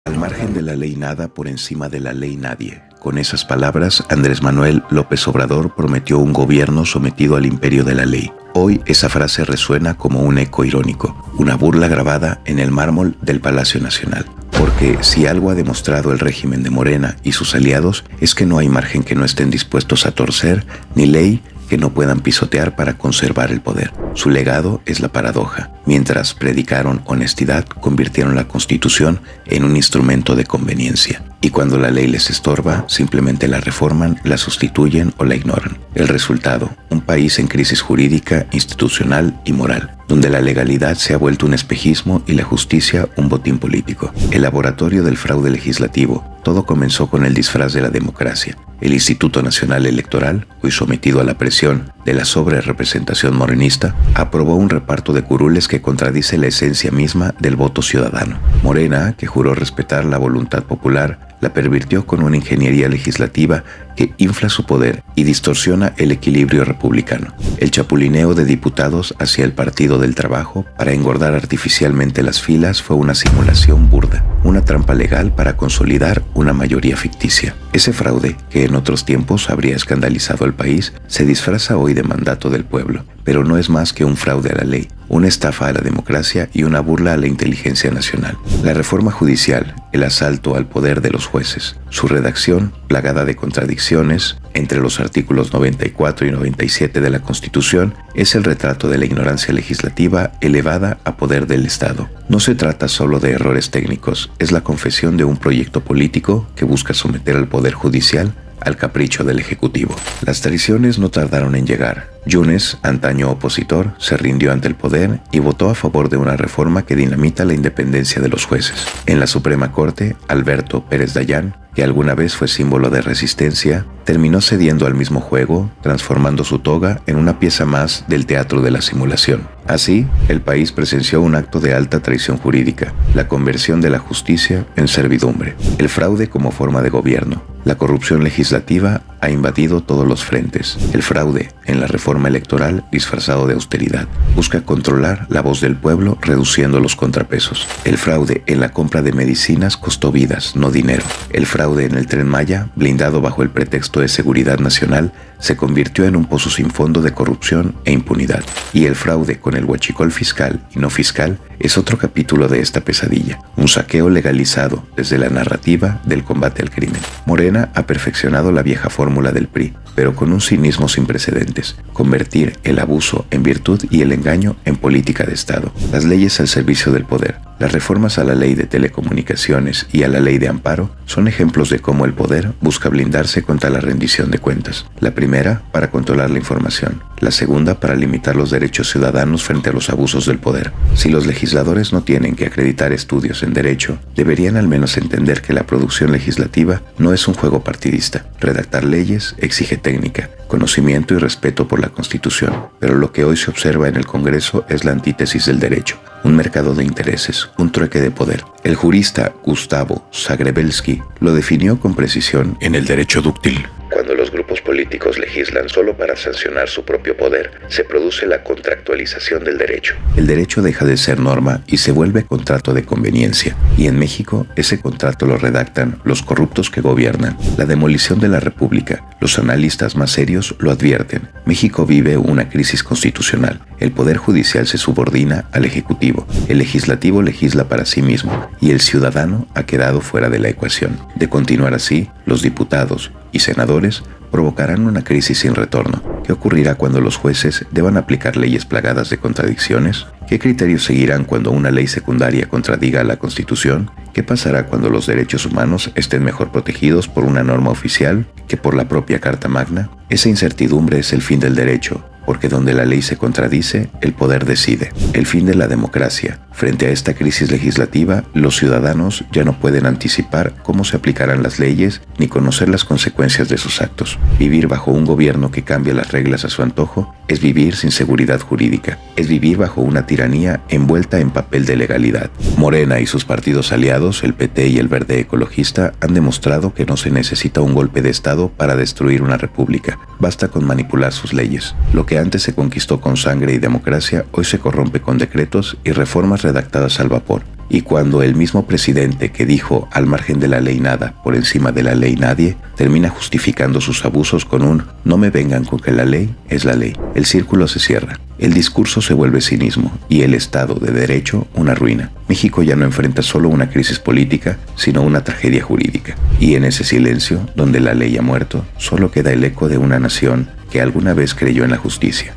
Al margen de la ley nada, por encima de la ley nadie. Con esas palabras, Andrés Manuel López Obrador prometió un gobierno sometido al imperio de la ley. Hoy esa frase resuena como un eco irónico, una burla grabada en el mármol del Palacio Nacional. Porque si algo ha demostrado el régimen de Morena y sus aliados es que no hay margen que no estén dispuestos a torcer, ni ley que no puedan pisotear para conservar el poder. Su legado es la paradoja. Mientras predicaron honestidad, convirtieron la Constitución en un instrumento de conveniencia. Y cuando la ley les estorba, simplemente la reforman, la sustituyen o la ignoran. El resultado, un país en crisis jurídica, institucional y moral, donde la legalidad se ha vuelto un espejismo y la justicia un botín político. El laboratorio del fraude legislativo. Todo comenzó con el disfraz de la democracia. El Instituto Nacional Electoral, hoy sometido a la presión de la sobrerepresentación morenista, aprobó un reparto de curules que contradice la esencia misma del voto ciudadano. Morena, que juró respetar la voluntad popular, la pervirtió con una ingeniería legislativa que infla su poder y distorsiona el equilibrio republicano. El chapulineo de diputados hacia el Partido del Trabajo para engordar artificialmente las filas fue una simulación burda, una trampa legal para consolidar una mayoría ficticia. Ese fraude, que en otros tiempos habría escandalizado al país, se disfraza hoy de mandato del pueblo, pero no es más que un fraude a la ley, una estafa a la democracia y una burla a la inteligencia nacional. La reforma judicial, el asalto al poder de los jueces, su redacción plagada de contradicciones entre los artículos 94 y 97 de la Constitución, es el retrato de la ignorancia legislativa elevada a poder del Estado. No se trata solo de errores técnicos, es la confesión de un proyecto político que busca someter al poder judicial al capricho del Ejecutivo. Las traiciones no tardaron en llegar. Yunes, antaño opositor, se rindió ante el poder y votó a favor de una reforma que dinamita la independencia de los jueces. En la Suprema Corte, Alberto Pérez Dayán, que alguna vez fue símbolo de resistencia, terminó cediendo al mismo juego, transformando su toga en una pieza más del teatro de la simulación. Así, el país presenció un acto de alta traición jurídica, la conversión de la justicia en servidumbre, el fraude como forma de gobierno. La corrupción legislativa ha invadido todos los frentes. El fraude en la reforma electoral disfrazado de austeridad busca controlar la voz del pueblo reduciendo los contrapesos. El fraude en la compra de medicinas costó vidas, no dinero. El fraude en el Tren Maya, blindado bajo el pretexto de seguridad nacional, se convirtió en un pozo sin fondo de corrupción e impunidad. Y el fraude con el huachicol fiscal y no fiscal es otro capítulo de esta pesadilla, un saqueo legalizado desde la narrativa del combate al crimen. Morena ha perfeccionado la vieja fórmula del PRI, pero con un cinismo sin precedentes: convertir el abuso en virtud y el engaño en política de Estado. Las leyes al servicio del poder. Las reformas a la ley de telecomunicaciones y a la ley de amparo son ejemplos de cómo el poder busca blindarse contra la rendición de cuentas. La primera, para controlar la información. La segunda, para limitar los derechos ciudadanos frente a los abusos del poder. Si los legisladores no tienen que acreditar estudios en derecho, deberían al menos entender que la producción legislativa no es un juego partidista. Redactar leyes exige técnica, conocimiento y respeto por la Constitución. Pero lo que hoy se observa en el Congreso es la antítesis del derecho, un mercado de intereses, un trueque de poder. El jurista Gustavo Zagrebelsky lo definió con precisión en El derecho dúctil. Cuando los grupos políticos legislan solo para sancionar su propio poder, se produce la contractualización del derecho. El derecho deja de ser norma y se vuelve contrato de conveniencia. Y en México, ese contrato lo redactan los corruptos que gobiernan. La demolición de la República. Los analistas más serios lo advierten. México vive una crisis constitucional. El poder judicial se subordina al Ejecutivo. El Legislativo legisla para sí mismo y el ciudadano ha quedado fuera de la ecuación. De continuar así, los diputados y senadores provocarán una crisis sin retorno. ¿Qué ocurrirá cuando los jueces deban aplicar leyes plagadas de contradicciones? ¿Qué criterios seguirán cuando una ley secundaria contradiga a la Constitución? ¿Qué pasará cuando los derechos humanos estén mejor protegidos por una norma oficial que por la propia Carta Magna? Esa incertidumbre es el fin del derecho, porque donde la ley se contradice, el poder decide. El fin de la democracia. Frente a esta crisis legislativa, los ciudadanos ya no pueden anticipar cómo se aplicarán las leyes ni conocer las consecuencias de sus actos. Vivir bajo un gobierno que cambia las reglas a su antojo es vivir sin seguridad jurídica, es vivir bajo una tiranía envuelta en papel de legalidad. Morena y sus partidos aliados, el PT y el Verde Ecologista, han demostrado que no se necesita un golpe de Estado para destruir una república. Basta con manipular sus leyes. Lo que antes se conquistó con sangre y democracia, hoy se corrompe con decretos y reformas redactadas al vapor. Y cuando el mismo presidente que dijo al margen de la ley nada, por encima de la ley nadie, termina justificando sus abusos con un no me vengan con que la ley es la ley, el círculo se cierra. El discurso se vuelve cinismo y el Estado de Derecho una ruina. México ya no enfrenta solo una crisis política, sino una tragedia jurídica. Y en ese silencio, donde la ley ha muerto, solo queda el eco de una nación que alguna vez creyó en la justicia.